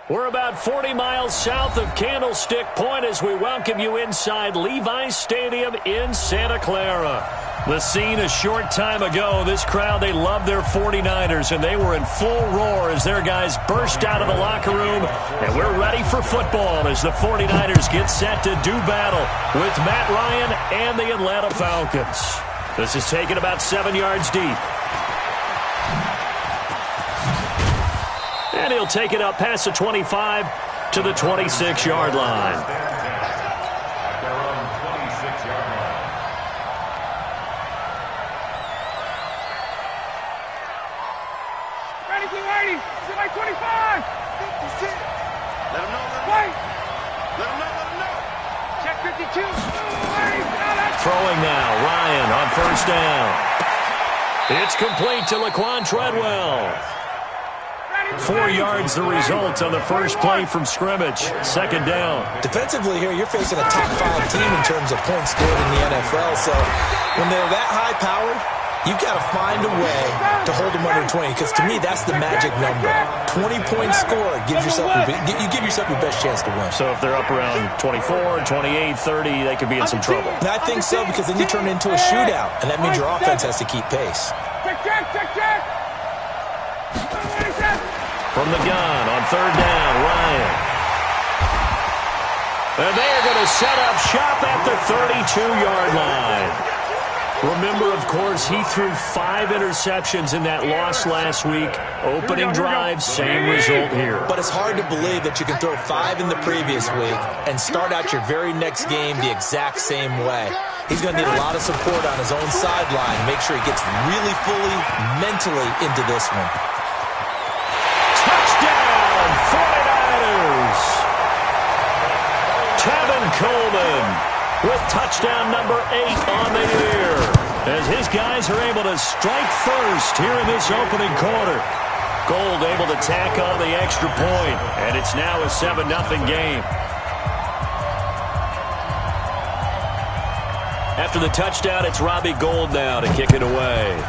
We're about 40 miles south of Candlestick Point as we welcome you inside Levi's Stadium in Santa Clara. The scene a short time ago, this crowd, they love their 49ers, and they were in full roar as their guys burst out of the locker room. And we're ready for football as the 49ers get set to do battle with Matt Ryan and the Atlanta Falcons. This is taken about 7 yards deep. And he'll take it up past the 25 to the 26-yard line. Ready, get ready. Get like 25. Let him know. Wait. Let him know. Check 52. Throwing now, Ryan on first down. It's complete to Laquan Treadwell. 4 yards the result on the first play from scrimmage. Second down. Defensively here, you're facing a top 5 team in terms of points scored in the NFL. So when they're that high-powered, you've got to find a way to hold them under 20, because to me, that's the magic number. 20-point score gives yourself you give yourself your best chance to win. So if they're up around 24, 28, 30, they could be in some trouble. And I think so, because then you turn it into a shootout, and that means your offense has to keep pace. Check. From the gun on third down, Ryan. And they're going to set up shop at the 32-yard line. Remember, of course, he threw 5 interceptions in that loss last week. Opening drive, same result here. But it's hard to believe that you can throw 5 in the previous week and start out your very next game the exact same way. He's going to need a lot of support on his own sideline. Make sure he gets really fully mentally into this one. Touchdown, 49ers! Tevin Coleman with touchdown number 8 on the year, as his guys are able to strike first here in this opening quarter. Gold able to tack on the extra point, and it's now a 7-0 game. After the touchdown, it's Robbie Gould now to kick it away.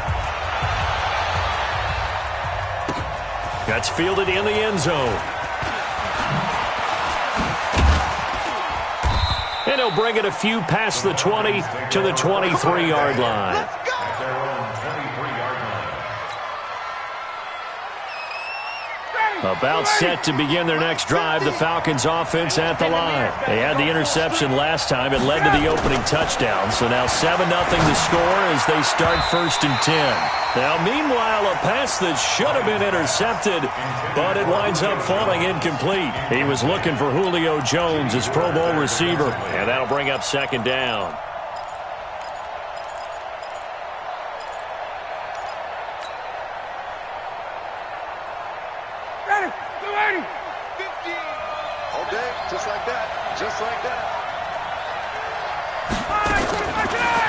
That's fielded in the end zone. And he'll bring it a few past the 20 to the 23-yard line. About set to begin their next drive, the Falcons offense at the line. They had the interception last time. It led to the opening touchdown. So now 7-0 to score as they start 1st and 10. Now, meanwhile, a pass that should have been intercepted, but it winds up falling incomplete. He was looking for Julio Jones, his Pro Bowl receiver, and that'll bring up 2nd down.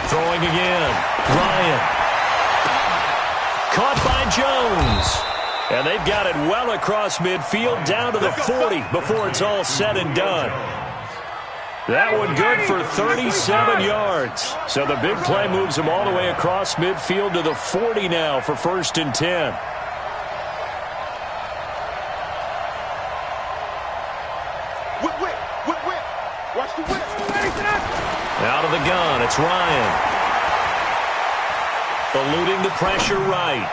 Throwing again. Ryan. Caught by Jones. And they've got it well across midfield down to the 40 before it's all said and done. That one good for 37 yards. So the big play moves them all the way across midfield to the 40 now for 1st and 10. Watch the whip. Out of the gun, it's Ryan. Eluding the pressure right.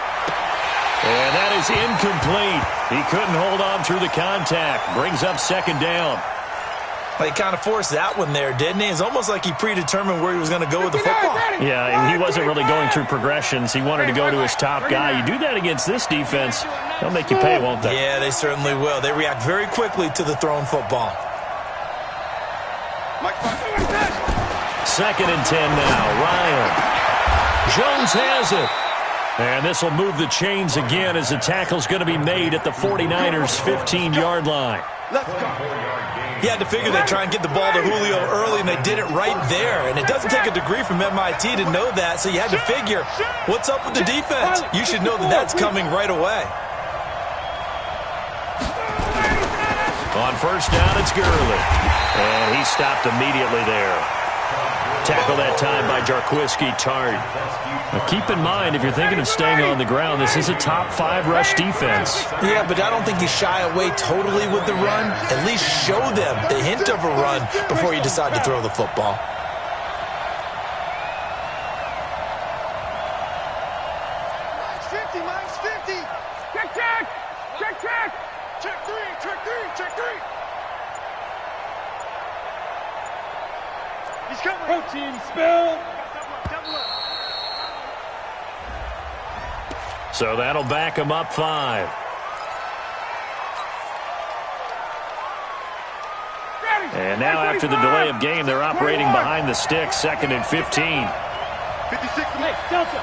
And that is incomplete. He couldn't hold on through the contact. Brings up 2nd down. Well, he kind of forced that one there, didn't he? It's almost like he predetermined where he was going to go with the football. Yeah, he wasn't really going through progressions. He wanted to go to his top guy. You do that against this defense, they'll make you pay, won't they? Yeah, they certainly will. They react very quickly to the thrown football. 2nd and 10 now. Ryan. Jones has it. And this will move the chains again as the tackle's going to be made at the 49ers' 15-yard line. Let's go. He had to figure they'd try and get the ball to Julio early, and they did it right there. And it doesn't take a degree from MIT to know that, so you had to figure, what's up with the defense? You should know that that's coming right away. On first down, it's Gurley. And he stopped immediately there. Tackle that time by Jarquiski Tart. Now keep in mind, if you're thinking of staying on the ground, this is a top 5 rush defense. Yeah, but I don't think you shy away totally with the run. At least show them the hint of a run before you decide to throw the football. Minus 50. Check. Check three. He's coming. Protein spill. Double up. So that'll back him up 5. And now after the delay of game, they're operating behind the sticks, 2nd and 15. 56 Hey, Delta.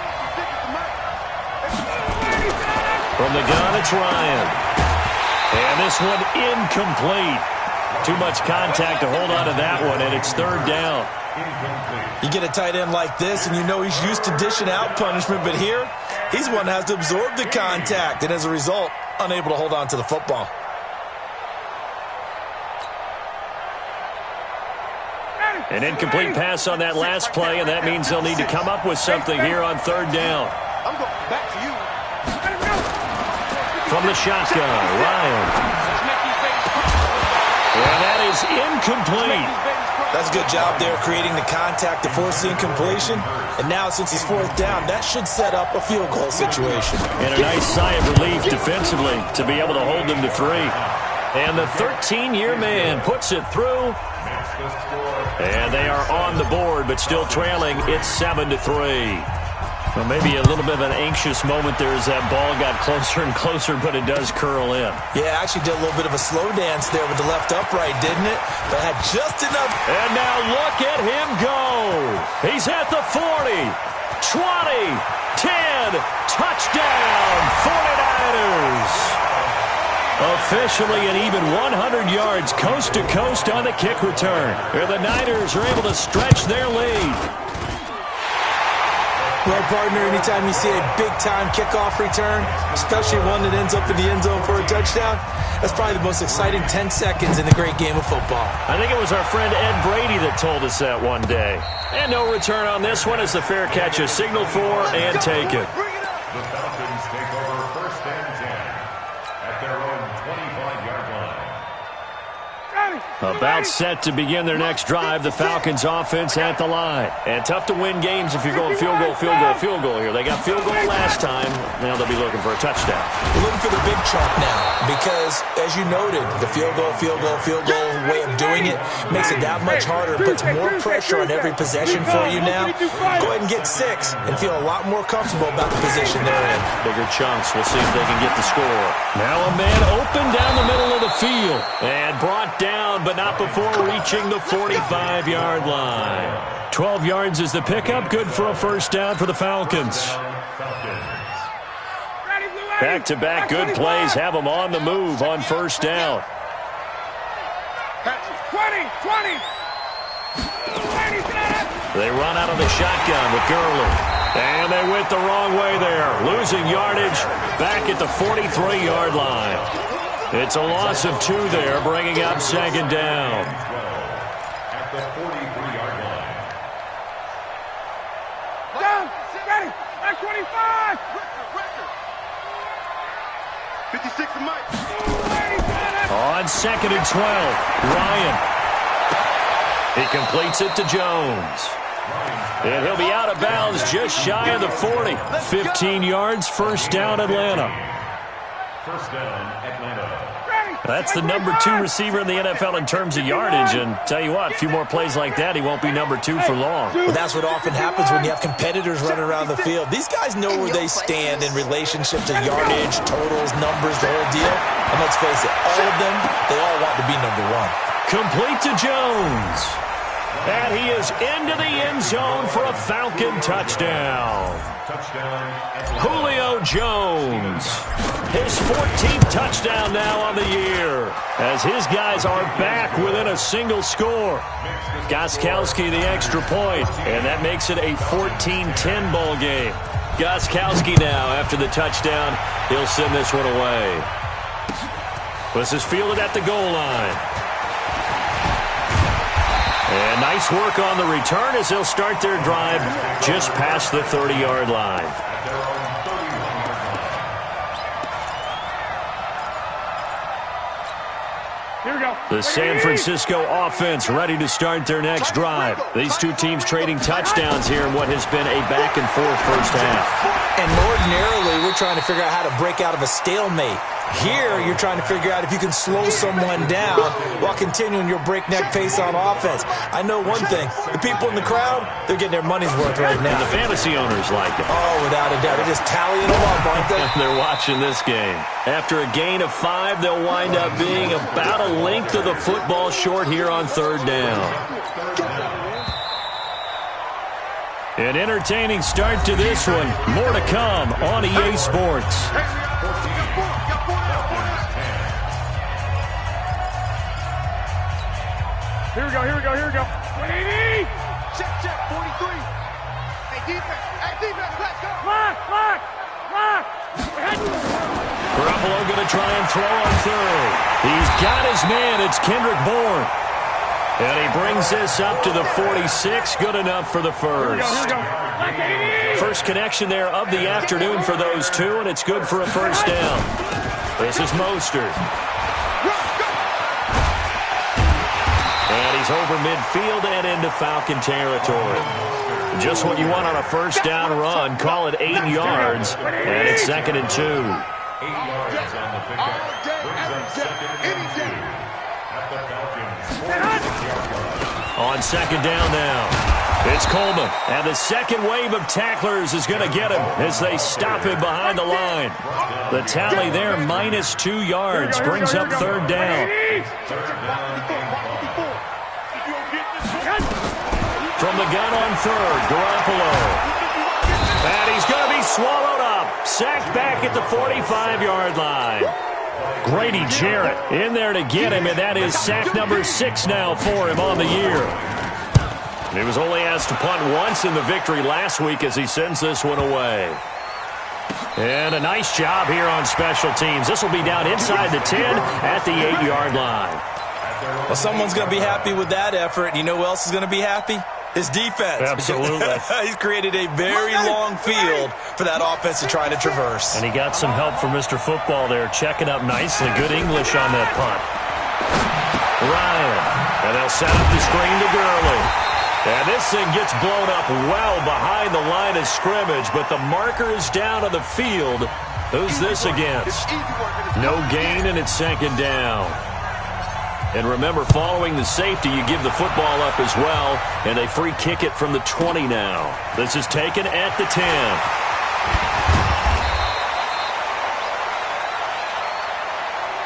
From the gun, it's Ryan. And this one incomplete. Too much contact to hold on to that one, and it's 3rd down. You get a tight end like this, and you know he's used to dishing out punishment, but here, he's one that has to absorb the contact, and as a result, unable to hold on to the football. An incomplete pass on that last play, and that means they'll need to come up with something here on 3rd down. I'm going back to you. From the shotgun, Ryan. And that is incomplete. That's a good job there creating the contact to force the incompletion. And now, since he's 4th down, that should set up a field goal situation. And a nice sigh of relief defensively to be able to hold them to 3. And the 13-year man puts it through. And they are on the board, but still trailing. It's 7-3. Well, maybe a little bit of an anxious moment there as that ball got closer and closer, but it does curl in. Yeah, actually did a little bit of a slow dance there with the left upright, didn't it? But had just enough. And now look at him go. He's at the 40, 20, 10, touchdown, 49ers. Officially an even 100 yards coast to coast on the kick return. Where the Niners are able to stretch their lead. Well, partner, anytime you see a big-time kickoff return, especially one that ends up in the end zone for a touchdown, that's probably the most exciting 10 seconds in the great game of football. I think it was our friend Ed Brady that told us that one day. And no return on this one as the fair catch is signaled for and taken. The Falcons take over 1st and 10 at their own 25-yard line. About set to begin their next drive, the Falcons offense at the line. And tough to win games if you're going field goal here. They got field goal last time. Now they'll be looking for a touchdown. We're looking for the big chunk now because, as you noted, the field goal way of doing it makes it that much harder. It puts more pressure on every possession for you now. Go ahead and get 6 and feel a lot more comfortable about the position they're in. Bigger chunks. We'll see if they can get the score. Now a man open down the middle of the field and brought down, but not before reaching the 45-yard line. 12 yards is the pickup. Good for a 1st down for the Falcons. Back-to-back good plays have them on the move on 1st down. 20. They run out of the shotgun with Gurley. And they went the wrong way there. Losing yardage back at the 43-yard line. It's a loss of 2 there, bringing up 2nd down. At the 43-yard line. Down. Ready. At 25. 56 for Mike. On 2nd and 12, Ryan. He completes it to Jones. And he'll be out of bounds just shy of the 40. 15 yards, 1st down, Atlanta. 1st down, Atlanta. That's the number 2 receiver in the NFL in terms of yardage. And tell you what, a few more plays like that, he won't be number 2 for long. Well, that's what often happens when you have competitors running around the field. These guys know where they stand in relationship to yardage, totals, numbers, the whole deal. And let's face it, all of them, they all want to be number 1. Complete to Jones. And he is into the end zone for a Falcon touchdown. Julio Jones. His 14th touchdown now on the year. As his guys are back within a single score. Gostkowski the extra point. And that makes it a 14-10 ball game. Gostkowski now after the touchdown. He'll send this one away. This is fielded at the goal line. And nice work on the return as they'll start their drive just past the 30-yard line. Here we go. The San Francisco offense ready to start their next drive. These two teams trading touchdowns here in what has been a back-and-forth first half. And ordinarily, we're trying to figure out how to break out of a stalemate. Here, you're trying to figure out if you can slow someone down while continuing your breakneck pace on offense. I know one thing. The people in the crowd, they're getting their money's worth right now. And the fantasy owners like it. Oh, without a doubt. They're just tallying them up, aren't they? They're watching this game. After a gain of 5, they'll wind up being about a length of the football short here on third down. An entertaining start to this one. More to come on EA Sports. Here we go, here we go, here we go. 180! Check, 43. Hey, defense, let's go. Lock! Garoppolo going to try and throw on third. He's got his man. It's Kendrick Bourne. And he brings this up to the 46. Good enough for the first. Here we go. First connection there of the afternoon for those two, and it's good for a first down. This is Mostert. And he's over midfield and into Falcon territory. Just what you want on a first down run. Call it 8 yards, and it's 2nd and 2. 8 yards on the pickup. Brings up 2nd and 2 at the Falcons' 46-yard line. On 2nd down now, it's Coleman. And the second wave of tacklers is going to get him as they stop him behind the line. The tally there, -2 yards, brings up 3rd down. From the gun on 3rd, Garoppolo. And he's going to be swallowed up. Sacked back at the 45-yard line. Grady Jarrett in there to get him, and that is sack number 6 now for him on the year. He was only asked to punt once in the victory last week as he sends this one away. And a nice job here on special teams. This will be down inside the 10 at the 8-yard line. Well, someone's going to be happy with that effort. And you know who else is going to be happy? His defense. Absolutely. He's created a very long field for that offense to try to traverse. And he got some help from Mr. Football there, checking up nicely. Good English on that punt. Ryan. And they'll set up the screen to Gurley. And this thing gets blown up well behind the line of scrimmage, but the marker is down on the field. Who's this against? No gain, and it's 2nd down. And remember, following the safety, you give the football up as well, and a free kick it from the 20 now. This is taken at the 10.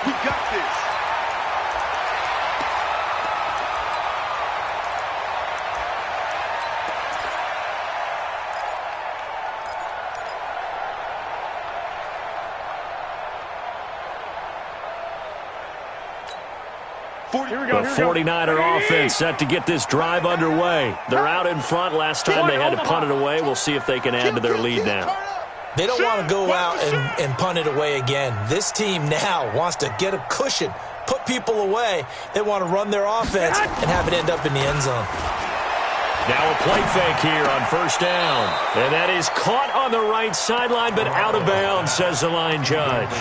We got this. The 49er offense set to get this drive underway. They're out in front. Last time they had to punt it away. We'll see if they can add to their lead now. They don't want to go out and punt it away again. This team now wants to get a cushion, put people away. They want to run their offense and have it end up in the end zone. Now a play fake here on 1st down. And that is caught on the right sideline, but out of bounds, says the line judge.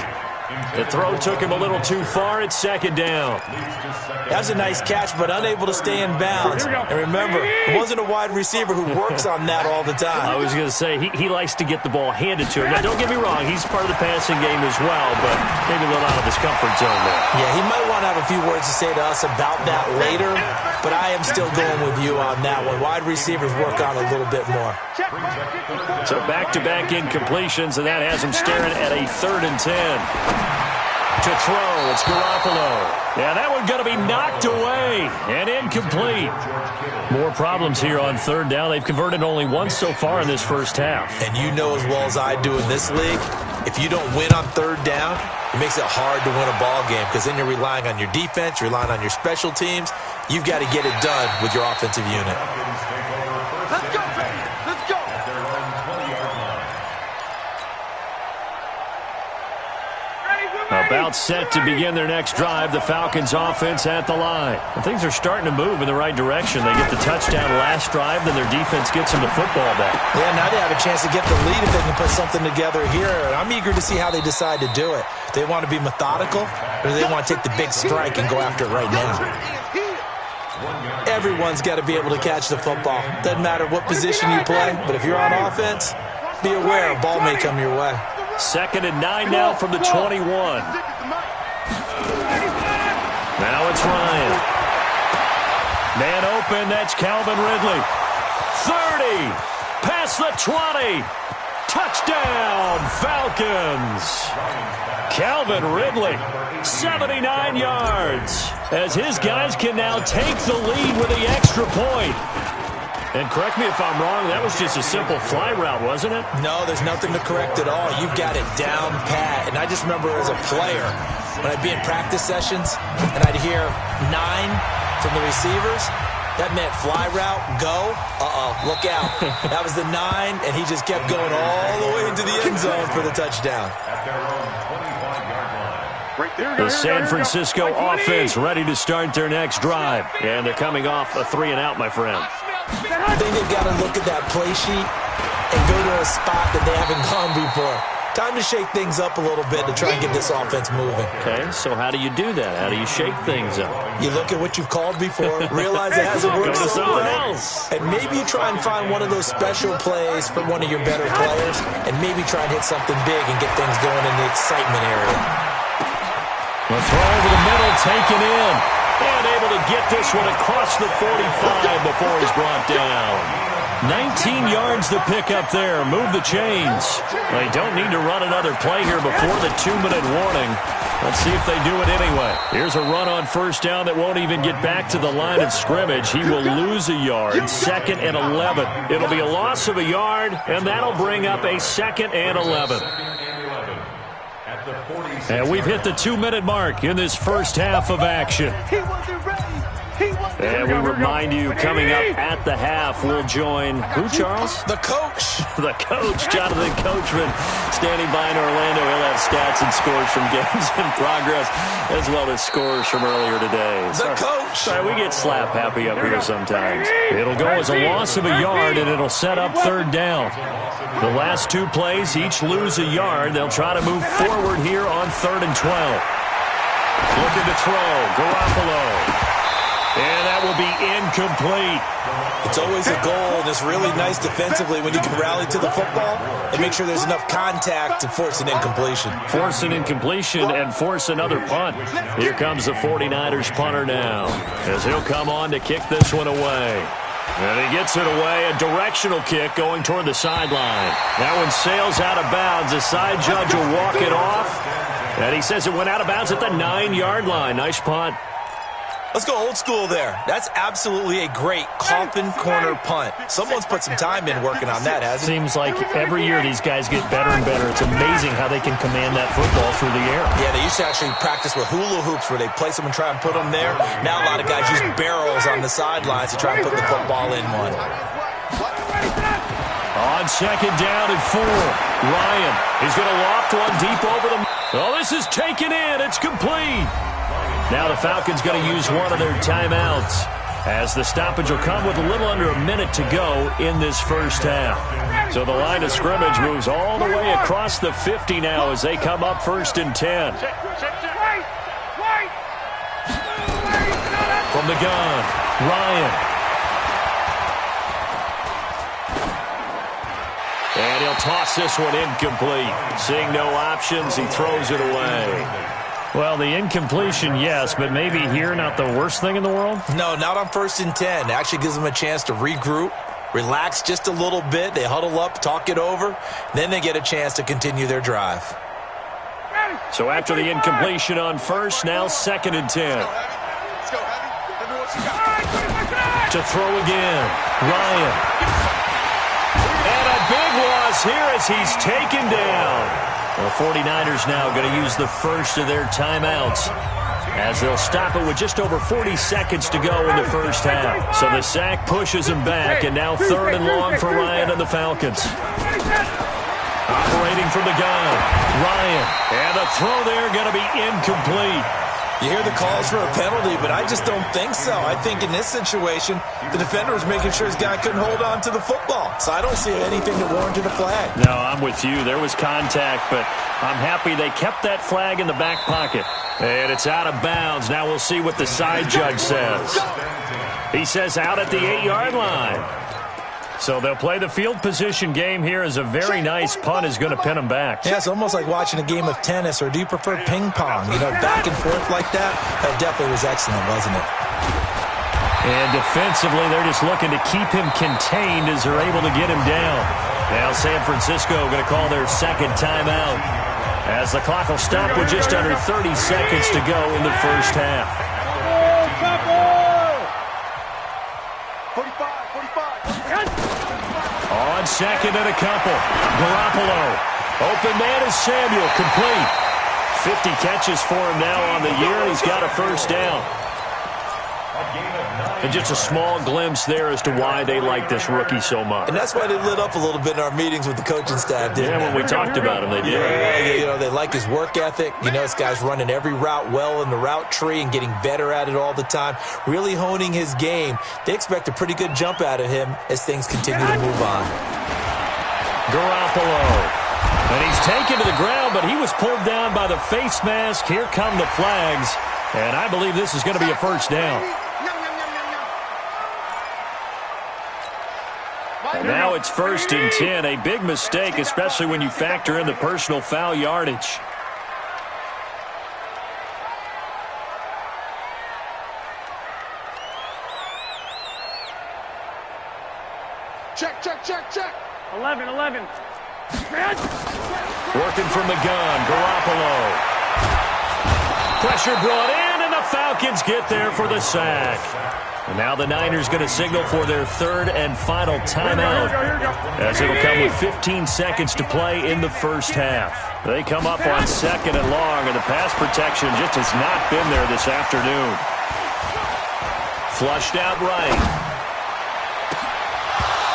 The throw took him a little too far. It's 2nd down. That was a nice catch, but unable to stay in bounds. And remember, it wasn't a wide receiver who works on that all the time. I was going to say, he likes to get the ball handed to him. Now, don't get me wrong, he's part of the passing game as well, but maybe a little out of his comfort zone there. Yeah, he might want to have a few words to say to us about that later, but I am still going with you on that one. Wide receivers work on a little bit more. So back-to-back incompletions, and that has him staring at a 3rd and 10. To throw, it's Garoppolo. Yeah, that one's going to be knocked away and incomplete. More problems here on 3rd down. They've converted only once so far in this first half. And you know as well as I do in this league, if you don't win on 3rd down, it makes it hard to win a ball game because then you're relying on your defense, you're relying on your special teams. You've got to get it done with your offensive unit. Let's go, baby. Let's go. About It's set to begin their next drive. The Falcons offense at the line. And things are starting to move in the right direction. They get the touchdown last drive, then their defense gets them the football back. Yeah, now they have a chance to get the lead if they can put something together here. And I'm eager to see how they decide to do it. Do they want to be methodical, or do they want to take the big strike and go after it right now? Everyone's got to be able to catch the football. Doesn't matter what position you play, but if you're on offense, be aware a ball may come your way. 2nd and 9 now from the 21. Now it's Ryan. Man open, that's Calvin Ridley. 30, past the 20. Touchdown, Falcons. Calvin Ridley, 79 yards. As his guys can now take the lead with the extra point. And correct me if I'm wrong, that was just a simple fly route, wasn't it? No, there's nothing to correct at all. You've got it down pat. And I just remember as a player, when I'd be in practice sessions, and I'd hear 9 from the receivers, that meant fly route, go, look out. That was the 9, and he just kept going all the way into the end zone for the touchdown. The San Francisco offense ready to start their next drive. And they're coming off a 3-and-out, my friend. I think they've got to look at that play sheet and go to a spot that they haven't gone before. Time to shake things up a little bit to try and get this offense moving. Okay, so how do you do that? How do you shake things up? You look at what you've called before, realize it hasn't worked Go to so something well, else. and maybe you try and find one of those special plays from one of your better players, and maybe try and hit something big and get things going in the excitement area. The throw over the middle, taken in. And able to get this one across the 45 before he's brought down. 19 yards to pick up there. Move the chains. They don't need to run another play here before the 2-minute warning. Let's see if they do it anyway. Here's a run on first down that won't even get back to the line of scrimmage. He will lose a yard. 2nd and 11. It'll be a loss of a yard, and that'll bring up a 2nd and 11. And we've hit the 2-minute mark in this first half of action. And we remind you, coming up at the half, we'll join who, Charles? The coach. The coach, Jonathan Coachman, standing by in Orlando. He'll have stats and scores from games in progress, as well as scores from earlier today. The coach. Sorry, we get slap happy up here sometimes. It'll go as a loss of a yard, and it'll set up 3rd down. The last 2 plays, each lose a yard. They'll try to move forward here on 3rd and 12. Looking to throw, Garoppolo. And that will be incomplete. It's always a goal, and it's really nice defensively when you can rally to the football and make sure there's enough contact to force an incompletion. Force an incompletion and force another punt. Here comes the 49ers punter now, as he'll come on to kick this one away. And he gets it away, a directional kick going toward the sideline. That one sails out of bounds. The side judge will walk it off. And he says it went out of bounds at the 9-yard line. Nice punt. Let's go old school there. That's absolutely a great coffin corner punt. Someone's put some time in working on that, hasn't he? Seems like every year these guys get better and better. It's amazing how they can command that football through the air. Yeah, they used to actually practice with hula hoops where they place them and try and put them there. Now a lot of guys use barrels on the sidelines to try and put the football in one. On 2nd down and 4, Ryan is going to loft one deep over the... Oh, this is taken in. It's complete. Now the Falcons going to use one of their timeouts, as the stoppage will come with a little under a minute to go in this first half. So the line of scrimmage moves all the way across the 50 now as they come up 1st and 10. From the gun, Ryan. And he'll toss this one incomplete. Seeing no options, he throws it away. Well, the incompletion, yes, but maybe here not the worst thing in the world? No, not on 1st and 10. It actually gives them a chance to regroup, relax just a little bit. They huddle up, talk it over. Then they get a chance to continue their drive. So after the incompletion on 1st, now 2nd and 10. Let's go, Heavy. Heavy, what you got? To throw again, Ryan. And a big loss here as he's taken down. The 49ers now going to use the first of their timeouts, as they'll stop it with just over 40 seconds to go in the first half. So the sack pushes him back, and now 3rd and long for Ryan and the Falcons. Operating from the gun, Ryan. And the throw there going to be incomplete. You hear the calls for a penalty, but I just don't think so. I think in this situation, the defender was making sure his guy couldn't hold on to the football. So I don't see anything that warranted a flag. No, I'm with you. There was contact, but I'm happy they kept that flag in the back pocket. And it's out of bounds. Now we'll see what the side judge says. He says out at the 8-yard line. So they'll play the field position game here as a very nice punt is going to pin them back. Yeah, it's almost like watching a game of tennis, or do you prefer ping pong? You know, back and forth like that? That definitely was excellent, wasn't it? And defensively, they're just looking to keep him contained as they're able to get him down. Now San Francisco going to call their second timeout as the clock will stop with just under 30 seconds to go in the first half. 45. On second and a couple. Garoppolo. Open man is Samuel. Complete. 50 catches for him now on the year. He's got a first down. And just a small glimpse there as to why they like this rookie so much. And that's why they lit up a little bit in our meetings with the coaching staff, didn't they? When we talked about him, they did. Yeah, you know, they like his work ethic. You know, this guy's running every route well in the route tree and getting better at it all the time, really honing his game. They expect a pretty good jump out of him as things continue to move on. Garoppolo. And he's taken to the ground, but he was pulled down by the face mask. Here come the flags. And I believe this is going to be a first down. And now it's 1st and 10. A big mistake, especially when you factor in the personal foul yardage. Check. 11. Working from the gun, Garoppolo. Pressure brought in, and the Falcons get there for the sack. And now the Niners going to signal for their third and final timeout, as it'll come with 15 seconds to play in the first half. They come up on second and long, and the pass protection just has not been there this afternoon. Flushed out right.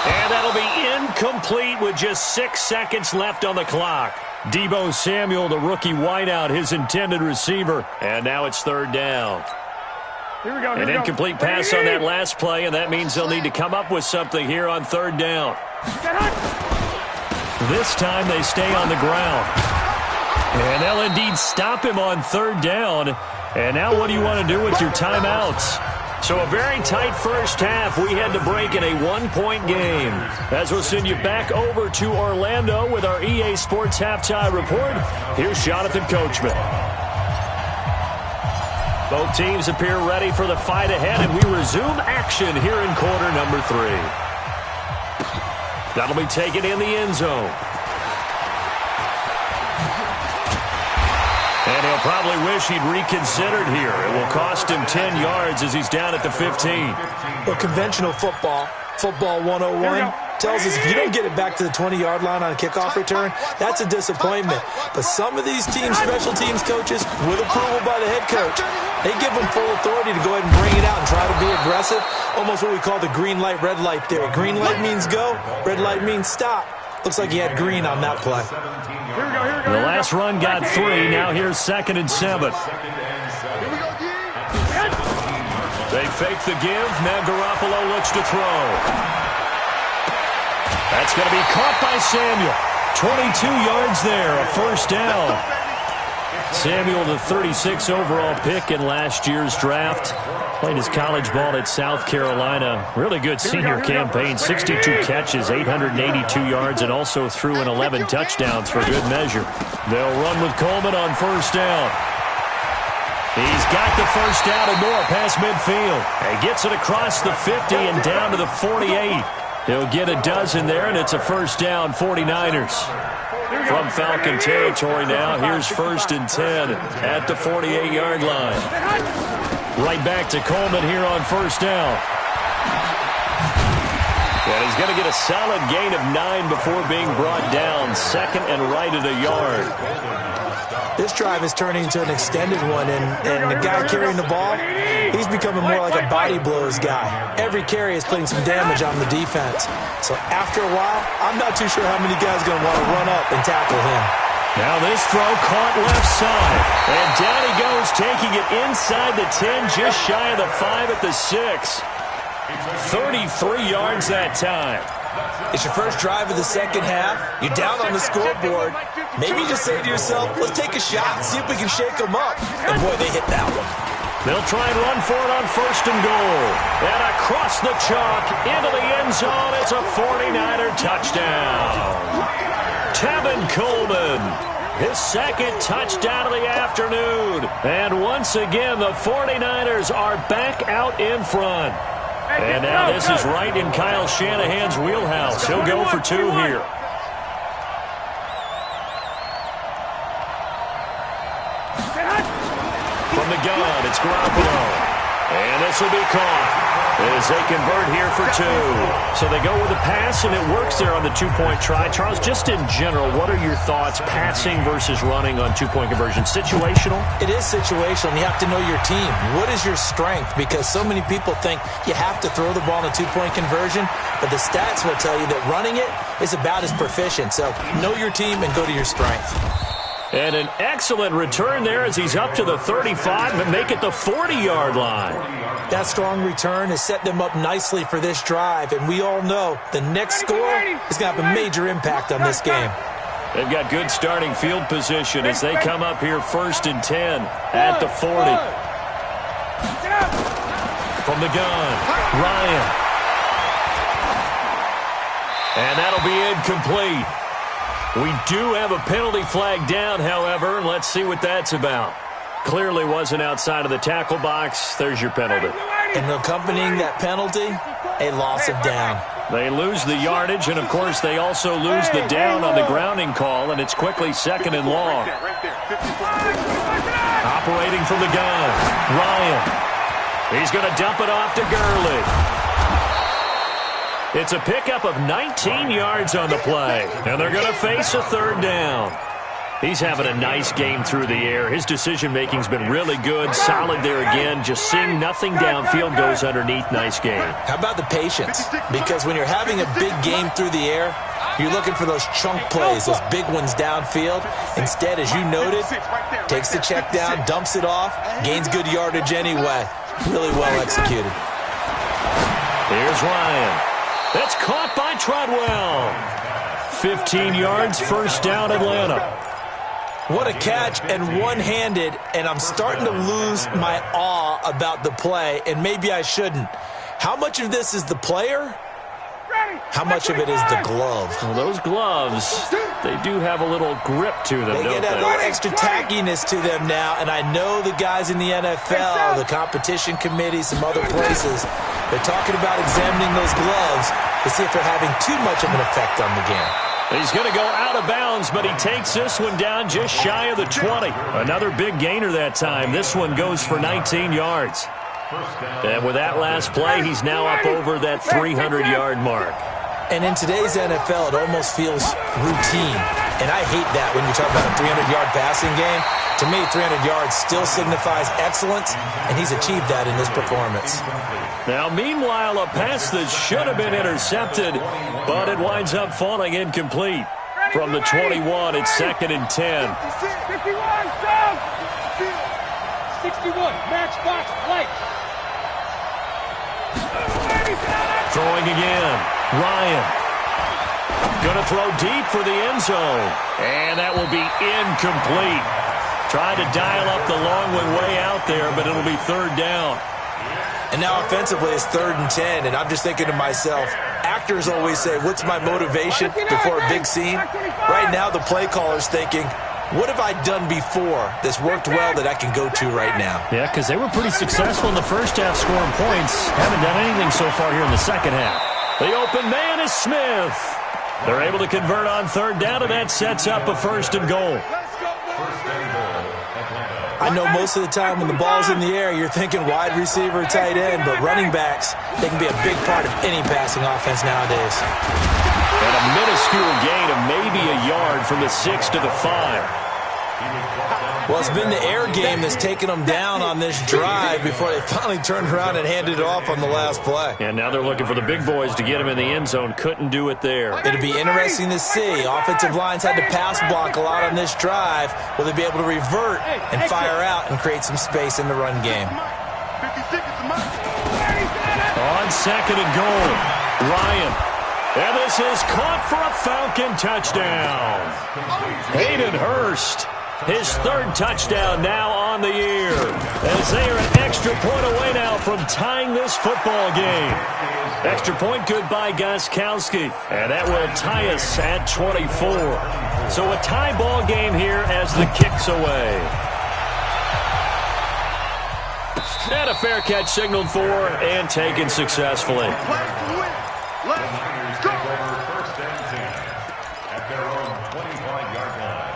And that'll be incomplete with just 6 seconds left on the clock. Deebo Samuel, the rookie wideout, his intended receiver. And now it's third down. An incomplete pass on that last play, and that means they'll need to come up with something here on third down. This time they stay on the ground. And they'll indeed stop him on third down. And now what do you want to do with your timeouts? So a very tight first half. We had to break in a 1-point game. As we'll send you back over to Orlando with our EA Sports Halftime Report, here's Jonathan Coachman. Both teams appear ready for the fight ahead, and we resume action here in quarter number 3. That'll be taken in the end zone. And he'll probably wish he'd reconsidered here. It will cost him 10 yards as he's down at the 15. Well, conventional football 101, tells us if you don't get it back to the 20-yard line on a kickoff return, that's a disappointment. But some of these teams, special teams coaches, with approval by the head coach, they give them full authority to go ahead and bring it out and try to be aggressive. Almost what we call the green light, red light theory. Green light means go, red light means stop. Looks like he had green on that play. The last run got 3. Now here's 2nd and 7. They fake the give. Now Garoppolo looks to throw. That's going to be caught by Samuel. 22 yards there, a first down. Samuel, the 36 overall pick in last year's draft. Played his college ball at South Carolina. Really good senior campaign. 62 catches, 882 yards, and also threw in 11 touchdowns for good measure. They'll run with Coleman on first down. He's got the first down and more past midfield. And gets it across the 50 and down to the 48. He'll get a dozen there, and it's a first down, 49ers. From Falcon territory now, here's 1st and 10 at the 48-yard line. Right back to Coleman here on first down. And he's going to get a solid gain of 9 before being brought down. 2nd and right at a yard. This drive is turning into an extended one, and the guy carrying the ball, he's becoming more like a body blows guy. Every carry is putting some damage on the defense. So after a while, I'm not too sure how many guys are going to want to run up and tackle him. Now this throw caught left side. And down he goes, taking it inside the 10, just shy of the 5 at the 6. 33 yards that time. It's your first drive of the second half. You're down on the scoreboard. Maybe you just say to yourself, let's take a shot, see if we can shake them up. And boy, they hit that one. They'll try and run for it on 1st and goal. And across the chalk, into the end zone, it's a 49er touchdown. Tevin Coleman, his second touchdown of the afternoon. And once again, the 49ers are back out in front. And now this is right in Kyle Shanahan's wheelhouse. He'll go for 2 here. From the gun, it's Garoppolo. And this will be caught as they convert here for 2. So they go with a pass, and it works there on the 2-point try. Charles, just in general, what are your thoughts, passing versus running on 2-point conversion? Situational? It is situational. You have to know your team. What is your strength? Because so many people think you have to throw the ball in a 2-point conversion, but the stats will tell you that running it is about as proficient. So know your team and go to your strength. And an excellent return there as he's up to the 35, but make it the 40-yard line. That strong return has set them up nicely for this drive, and we all know the next score is going to have a major impact on this game. They've got good starting field position as they come up here 1st and 10 at the 40. From the gun, Ryan. And that'll be incomplete. We do have a penalty flag down, however. Let's see what that's about. Clearly wasn't outside of the tackle box. There's your penalty. And accompanying that penalty, a loss of down. They lose the yardage, and, of course, they also lose the down on the grounding call, and it's quickly 2nd and long. Operating from the gun, Ryan. He's going to dump it off to Gurley. It's a pickup of 19 yards on the play, and they're going to face a 3rd down. He's having a nice game through the air. His decision-making's been really good, solid there again. Just seeing nothing downfield, goes underneath. Nice game. How about the patience? Because when you're having a big game through the air, you're looking for those chunk plays, those big ones downfield. Instead, as you noted, takes the check down, dumps it off, gains good yardage anyway. Really well executed. Here's Ryan. That's caught by Treadwell. 15 yards, 1st down, Atlanta. What a catch, and one-handed, and I'm starting to lose my awe about the play, and maybe I shouldn't. How much of this is the player? How much of it is the glove? Well, those gloves, they do have a little grip to them, They get that little extra tackiness to them now, and I know the guys in the NFL, the competition committee, some other places, they're talking about examining those gloves to see if they're having too much of an effect on the game. He's going to go out of bounds, but he takes this one down just shy of the 20. Another big gainer that time. This one goes for 19 yards. And with that last play, he's now up over that 300-yard mark. And in today's NFL, it almost feels routine. And I hate that when you talk about a 300-yard passing game. To me, 300 yards still signifies excellence, and he's achieved that in this performance. Now, meanwhile, a pass that should have been intercepted, but it winds up falling incomplete. From the 21, it's 2nd and 10. 61, 61, match box, play. Throwing again, Ryan. Going to throw deep for the end zone. And that will be incomplete. Tried to dial up the long one way out there, but it'll be 3rd down. And now offensively it's 3rd and 10, and I'm just thinking to myself, actors always say, what's my motivation before a big scene? Right now the play caller's thinking, what have I done before that's worked well that I can go to right now? Yeah, because they were pretty successful in the first half scoring points. Haven't done anything so far here in the second half. The open man is Smith. They're able to convert on 3rd down, and that sets up a 1st and goal. I know most of the time when the ball's in the air, you're thinking wide receiver, tight end, but running backs, they can be a big part of any passing offense nowadays. And a minuscule gain of maybe a yard from the 6 to the 5. Well, it's been the air game that's taken them down on this drive before they finally turned around and handed it off on the last play. And now they're looking for the big boys to get him in the end zone. Couldn't do it there. It'll be interesting to see. Offensive lines had to pass block a lot on this drive. Will they be able to revert and fire out and create some space in the run game? On 2nd and goal, Ryan. And this is caught for a Falcon touchdown. Hayden Hurst, his 3rd touchdown now on the year, as they are an extra point away now from tying this football game. Extra point good by Gostkowski, and that will tie us at 24. So a tie ball game here as the kick's away. And a fair catch signaled for and taken successfully. Let's go. First and 10 at their own 25-yard line.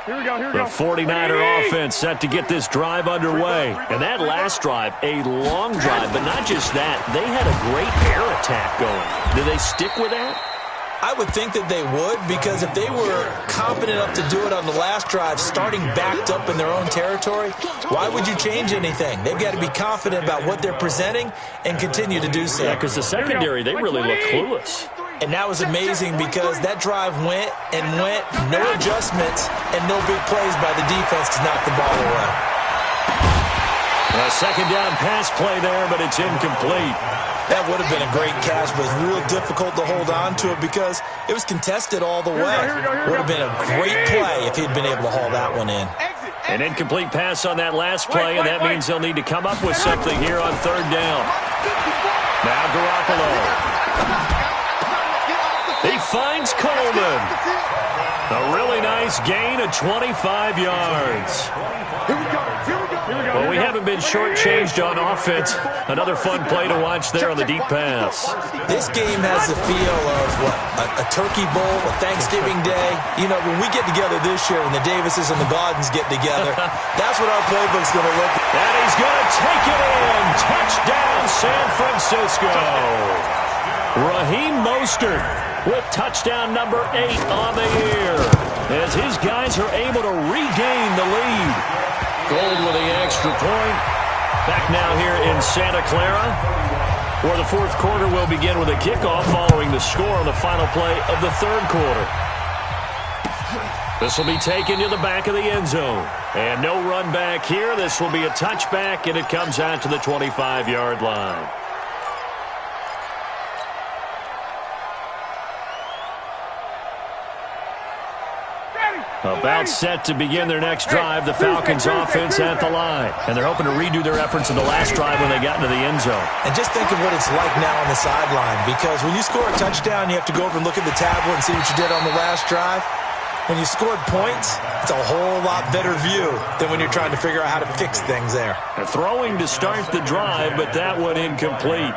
Here we go, here we The go. 49er offense set to get this drive underway. And that last drive, a long drive, but not just that. They had a great air attack going. Do they stick with that? I would think that they would, because if they were confident enough to do it on the last drive, starting backed up in their own territory, why would you change anything? They've got to be confident about what they're presenting and continue to do so. Yeah, because the secondary, they really look clueless. And that was amazing because that drive went and went, no adjustments, and no big plays by the defense to knock the ball away. A 2nd down pass play there, but it's incomplete. That would have been a great catch, but it's real difficult to hold on to it because it was contested all the way. Would have been a great play if he'd been able to haul that one in. An incomplete pass on that last play, and that means they'll need to come up with something here on 3rd down. Now Garoppolo. He finds Coleman. A really nice gain of 25 yards. Well, we haven't been shortchanged on offense. Another fun play to watch there on the deep pass. This game has the feel of, what, a turkey bowl, a Thanksgiving day. You know, when we get together this year and the Davises and the Gaudens get together, that's what our playbook's going to look like. And he's going to take it in. Touchdown, San Francisco. Raheem Mostert with touchdown number 8 on the year, as his guys are able to regain the lead. Gold with the extra point. Back now here in Santa Clara, where the 4th quarter will begin with a kickoff following the score on the final play of the 3rd quarter. This will be taken to the back of the end zone. And no run back here. This will be a touchback, and it comes out to the 25-yard line. About set to begin their next drive, the Falcons offense at the line. And they're hoping to redo their efforts in the last drive when they got into the end zone. And just think of what it's like now on the sideline, because when you score a touchdown, you have to go over and look at the tablet and see what you did on the last drive. When you scored points, it's a whole lot better view than when you're trying to figure out how to fix things there. And throwing to start the drive, but that one incomplete.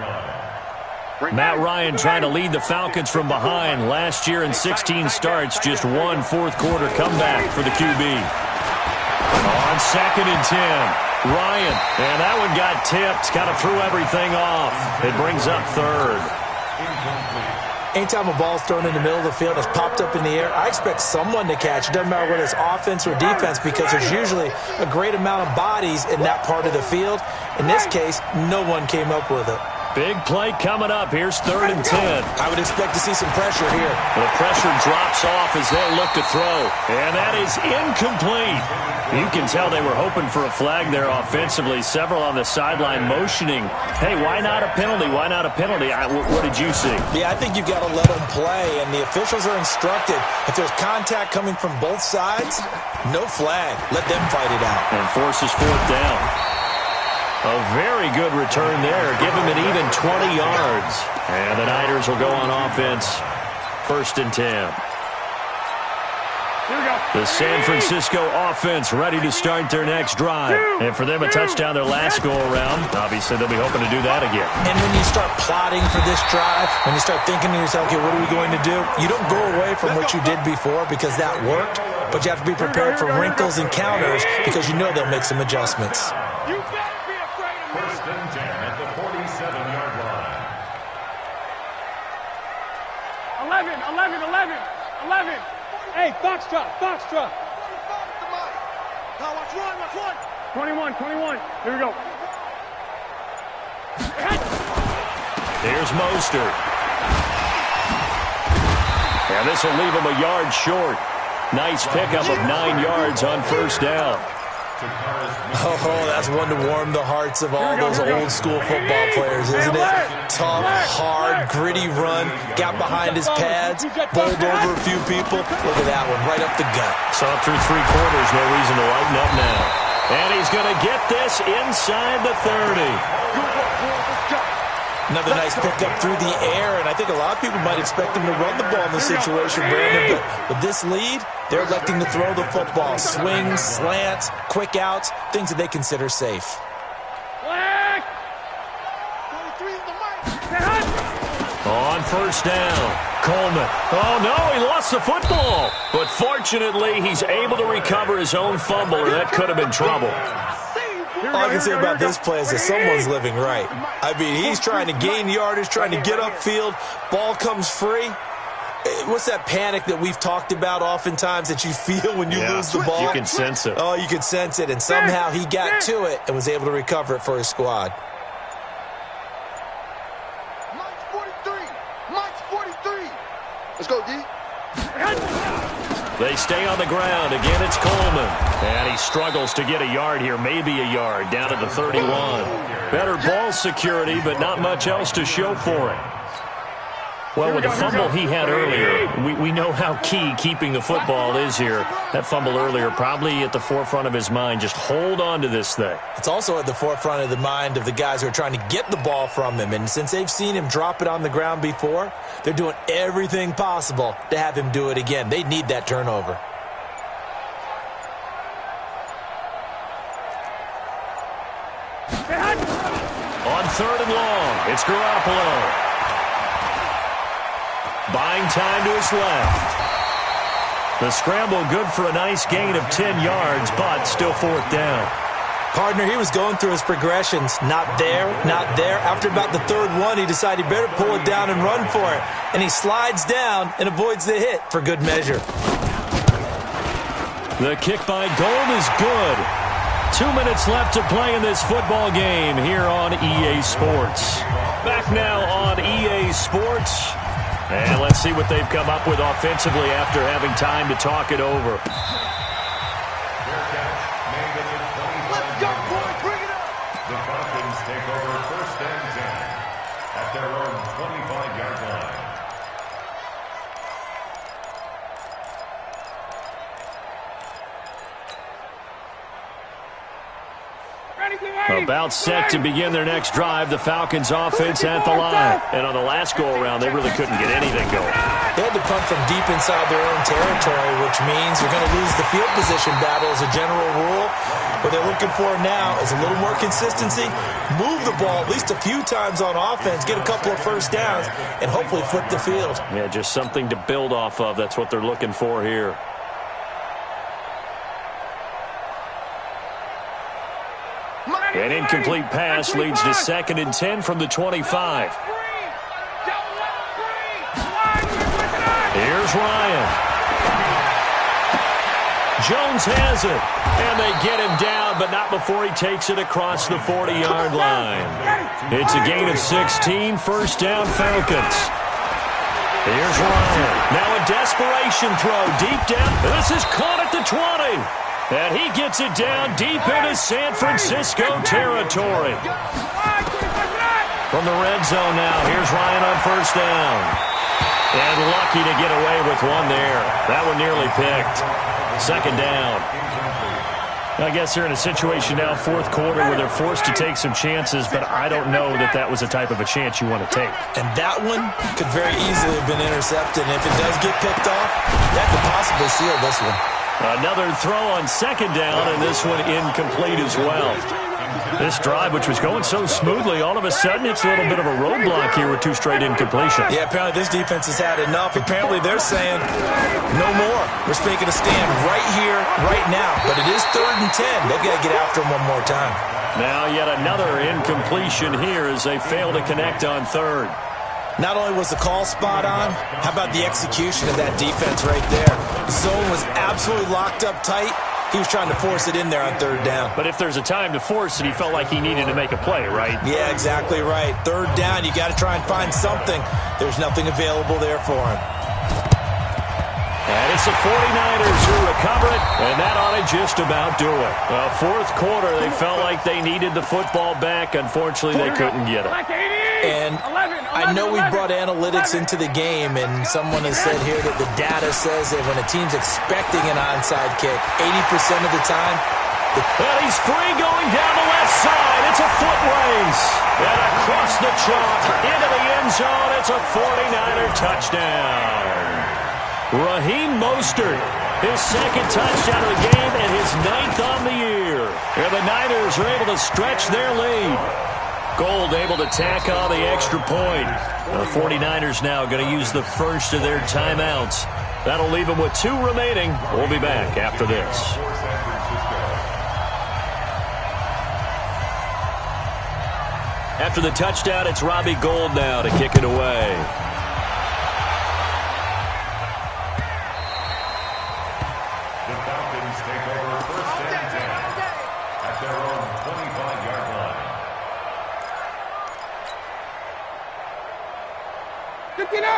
Matt Ryan trying to lead the Falcons from behind. Last year in 16 starts, just one 4th quarter comeback for the QB. On 2nd and 10, Ryan. And that one got tipped, kind of threw everything off. It brings up 3rd. Anytime a ball's thrown in the middle of the field, it's popped up in the air, I expect someone to catch. It doesn't matter whether it's offense or defense, because there's usually a great amount of bodies in that part of the field. In this case, no one came up with it. Big play coming up. Here's 3rd and 10. I would expect to see some pressure here. The pressure drops off as they look to throw. And that is incomplete. You can tell they were hoping for a flag there offensively. Several on the sideline motioning. Hey, why not a penalty? Why not a penalty? What did you see? Yeah, I think you've got to let them play. And the officials are instructed, if there's contact coming from both sides, no flag. Let them fight it out. And forces 4th down. A very good return there. Give him an even 20 yards. And the Niners will go on offense. 1st and 10. The San Francisco offense ready to start their next drive. And for them, a touchdown their last go-around. Obviously, they'll be hoping to do that again. And when you start plotting for this drive, when you start thinking to yourself, okay, what are we going to do? You don't go away from what you did before because that worked, but you have to be prepared for wrinkles and counters because you know they'll make some adjustments. 1st and 10 at the 47-yard line. 11, 11, 11, 11, 8, Hey, foxtrot, foxtrot. Now watch one. 21. Here we go. Here's Mostert. And this will leave him a yard short. Nice pickup of 9 yards on first down. Oh, that's one to warm the hearts of all those old school football players, isn't it? Tough, hard, gritty run, got behind his pads, bowled over a few people. Look at that one, right up the gut. Saw through 3 quarters, no reason to lighten up now. And he's going to get this inside the 30. Another nice pickup through the air, and I think a lot of people might expect him to run the ball in this situation, Brandon, but with this lead, they're electing to throw the football. Swings, slants, quick outs, things that they consider safe. On first down, Coleman. Oh, no, he lost the football. But fortunately, he's able to recover his own fumble, or that could have been trouble. All I can say about this play is that someone's living right. I mean, he's trying to gain yardage, trying to get upfield. Ball comes free. What's that panic that we've talked about oftentimes that you feel when you lose the ball? You can sense it. Oh, you can sense it. And somehow he got to it and was able to recover it for his squad. Mike's 43. Let's go, D. They stay on the ground. Again, it's Coleman. And he struggles to get a yard here, maybe a yard, down to the 31. Better ball security, but not much else to show for it. Well, with the fumble he had earlier, we know how key keeping the football is here. That fumble earlier probably at the forefront of his mind. Just hold on to this thing. It's also at the forefront of the mind of the guys who are trying to get the ball from him. And since they've seen him drop it on the ground before, they're doing everything possible to have him do it again. They need that turnover. On 3rd and long, it's Garoppolo. Buying time to his left. The scramble good for a nice gain of 10 yards, but still 4th down. Partner, he was going through his progressions. Not there, not there. After about the 3rd one, he decided he better pull it down and run for it. And he slides down and avoids the hit for good measure. The kick by Gold is good. 2 minutes left to play in this football game here on EA Sports. Back now on EA Sports. And let's see what they've come up with offensively after having time to talk it over. Let's go, boy. Bring it up. The Falcons take over 1st and 10 at their own 25-yard line. About set to begin their next drive, the Falcons offense at the line. And on the last go-around, they really couldn't get anything going. They had to punt from deep inside their own territory, which means you're going to lose the field position battle as a general rule. What they're looking for now is a little more consistency, move the ball at least a few times on offense, get a couple of first downs, and hopefully flip the field. Yeah, just something to build off of. That's what they're looking for here. An incomplete pass leads to 2nd and 10 from the 25. Here's Ryan. Jones has it. And they get him down, but not before he takes it across the 40-yard line. It's a gain of 16, 1st down Falcons. Here's Ryan. Now a desperation throw deep down. This is caught at the 20. And he gets it down deep into San Francisco territory. From the red zone now, here's Ryan on 1st down. And lucky to get away with one there. That one nearly picked. 2nd down. I guess they're in a situation now, 4th quarter, where they're forced to take some chances, but I don't know that that was the type of a chance you want to take. And that one could very easily have been intercepted. And if it does get picked off, that could possibly seal this one. Another throw on 2nd down, and this one incomplete as well. This drive, which was going so smoothly, all of a sudden it's a little bit of a roadblock here with 2 straight incompletions. Yeah, apparently this defense has had enough. Apparently they're saying, no more. We're making a stand right here, right now. But it is 3rd and 10. They've got to get after him one more time. Now yet another incompletion here as they fail to connect on 3rd. Not only was the call spot on, how about the execution of that defense right there? The zone was absolutely locked up tight. He was trying to force it in there on third down. But if there's a time to force it, he felt like he needed to make a play, right? Yeah, exactly right. Third down, you got to try and find something. There's nothing available there for him. And it's the 49ers who recover it, and that ought to just about do it. Well, fourth quarter, they felt like they needed the football back. Unfortunately, they couldn't get it. And I know we brought analytics into the game, and someone has said here that the data says that when a team's expecting an onside kick, 80% of the time... And he's free going down the left side. It's a foot race. And across the chalk, into the end zone, it's a 49er touchdown. Raheem Mostert, his second touchdown of the game and his 9th on the year. And the Niners are able to stretch their lead. Gold able to tack on the extra point. The 49ers now going to use the first of their timeouts. That'll leave them with 2 remaining. We'll be back after this. After the touchdown, it's Robbie Gould now to kick it away.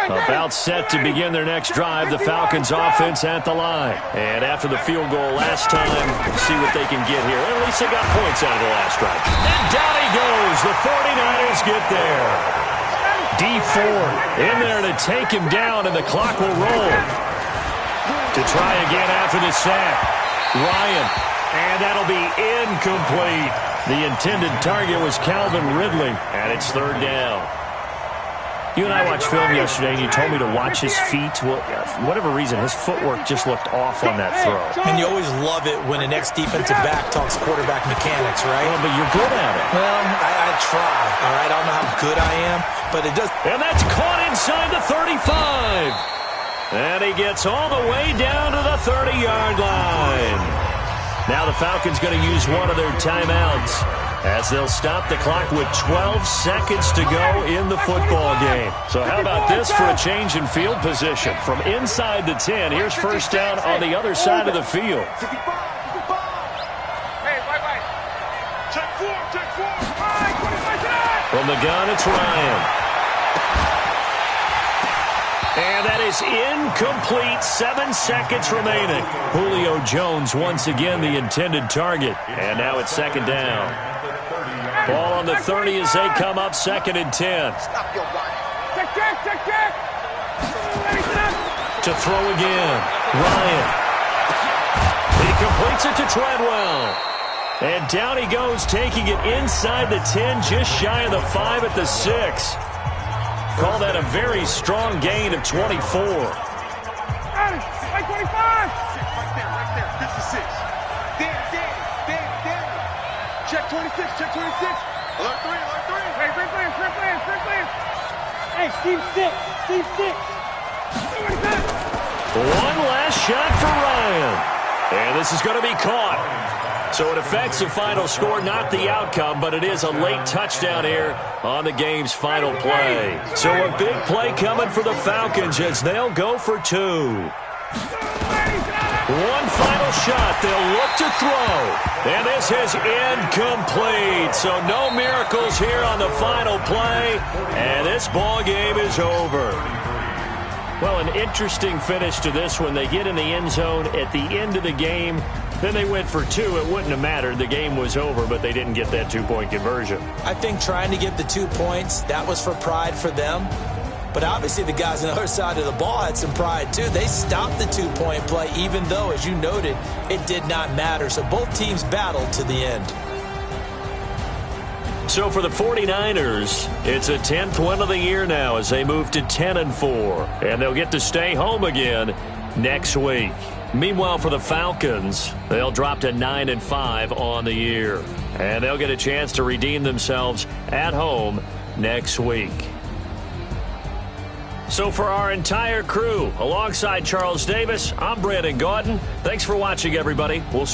About set to begin their next drive, the Falcons offense at the line. And after the field goal last time, we'll see what they can get here. At least they got points out of the last drive. And down he goes. The 49ers get there. D4 in there to take him down, and the clock will roll. To try again after the sack. Ryan. And that'll be incomplete. The intended target was Calvin Ridley, and it's third down. You and I watched film yesterday, and you told me to watch his feet. Well, for whatever reason, his footwork just looked off on that throw. And you always love it when an ex-defensive back talks quarterback mechanics, right? Well, but you're good at it. Well, I try, all right? I don't know how good I am, but it does. And that's caught inside the 35. And he gets all the way down to the 30-yard line. Now the Falcons going to use one of their timeouts, as they'll stop the clock with 12 seconds to go in the football game. So how about this for a change in field position? From inside the 10, here's first down on the other side of the field. From the gun, it's Ryan. And that is incomplete. 7 seconds remaining. Julio Jones once again the intended target. And now it's second down. Ball on the 30 as they come up, 2nd and 10. To throw again. Ryan. He completes it to Treadwell. And down he goes, taking it inside the 10, just shy of the 5 at the 6. Call that a very strong gain of 24. Right there. 56. Damn. Check 26. Alert 3. Hey, Steve 6. One last shot for Ryan. And this is going to be caught. So it affects the final score, not the outcome, but it is a late touchdown here on the game's final play. So a big play coming for the Falcons as they'll go for 2. One final shot. They'll look to throw. And this is incomplete. So no miracles here on the final play. And this ball game is over. Well, an interesting finish to this one. They get in the end zone at the end of the game. Then they went for 2. It wouldn't have mattered. The game was over, but they didn't get that 2-point conversion. I think trying to get the 2 points, that was for pride for them. But obviously the guys on the other side of the ball had some pride too. They stopped the 2-point play, even though, as you noted, it did not matter. So both teams battled to the end. So for the 49ers, it's a 10th win of the year now as they move to 10-4. And they'll get to stay home again next week. Meanwhile, for the Falcons, they'll drop to 9-5 on the year. And they'll get a chance to redeem themselves at home next week. So for our entire crew, alongside Charles Davis, I'm Brandon Gaudin. Thanks for watching, everybody. We'll